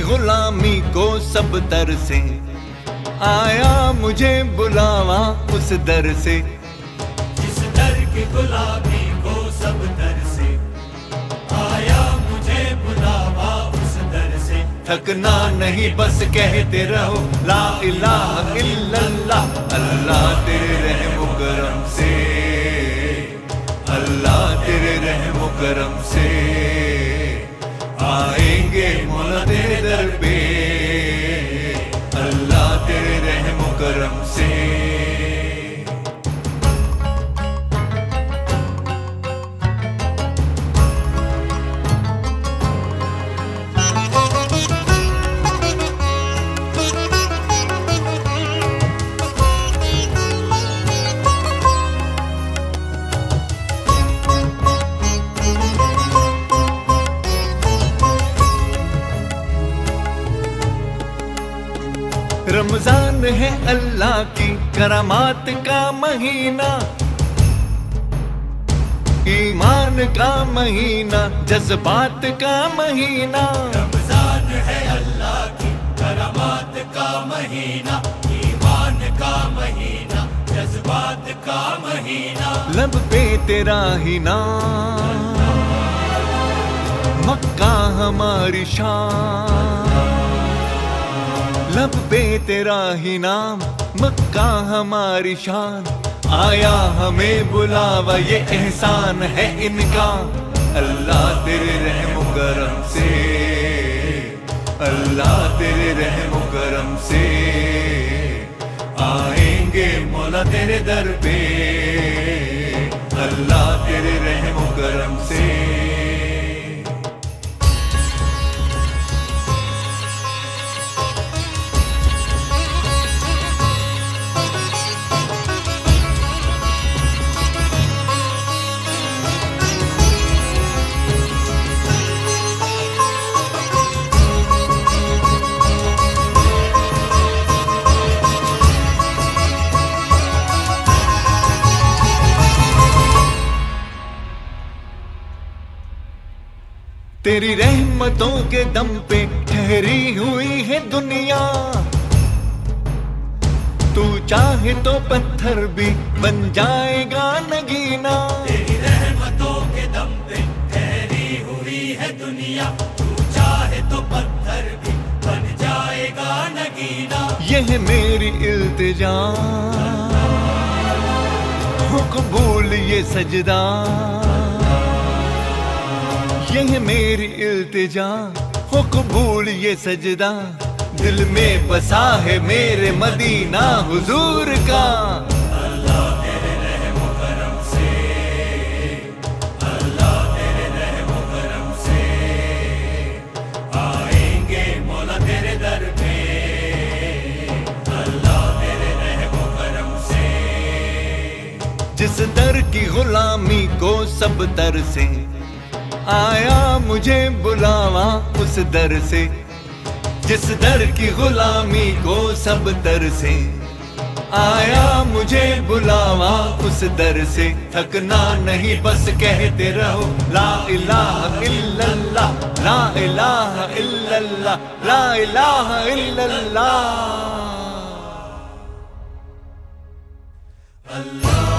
गुलामी को सब दर से, आया मुझे बुलावा उस दर से। जिस दर की गुलामी को सब दर से, आया मुझे बुलावा उस दर से। थकना नहीं बस कहते रहो ला इलाहा इल्लल्लाह, अल्लाह तेरे रहम करम से, अल्लाह तेरे रहम करम से। आएंगे मौला तेरे दर पे, अल्लाह तेरे रहम करम से। रमजान है अल्लाह की करामात का महीना, ईमान का महीना, जज्बात का महीना। रमजान है अल्लाह की करामात का महीना, ईमान का महीना, जज्बात का महीना। लब पे तेरा ही नाम, मक्का हमारी शान। लब पे तेरा ही नाम, मक्का हमारी शान। आया हमें बुलावा ये एहसान है इनका, अल्लाह तेरे रहम करम से, अल्लाह तेरे रहम करम से। आएंगे मौला तेरे दर पे, अल्लाह तेरे रहम करम से। तेरी रहमतों के दम पे ठहरी हुई है दुनिया, तू चाहे तो पत्थर भी बन जाएगा नगीना। तेरी रहमतों के दम पे ठहरी हुई है दुनिया, तू चाहे तो पत्थर भी बन जाएगा नगीना। यह मेरी इल्तिजा हो कबूल ये सजदा, यह मेरी इल्तिजा हो कबूल ये सजदा। दिल में बसा है मेरे मदीना हुजूर का, अल्लाह तेरे रहम करम से, अल्लाह तेरे रहम करम से। आएंगे मौला तेरे दर पे, अल्लाह तेरे रहम करम से। जिस दर की गुलामी को सब दर से, आया मुझे बुलावा उस दर से। जिस दर की गुलामी को सब दर से, आया मुझे बुलावा उस दर से। थकना नहीं बस कहते रहो ला इलाहा इल्लल्लाह, ला इलाहा इल्लल्लाह, ला इलाहा इल्लल्लाह। अल्लाह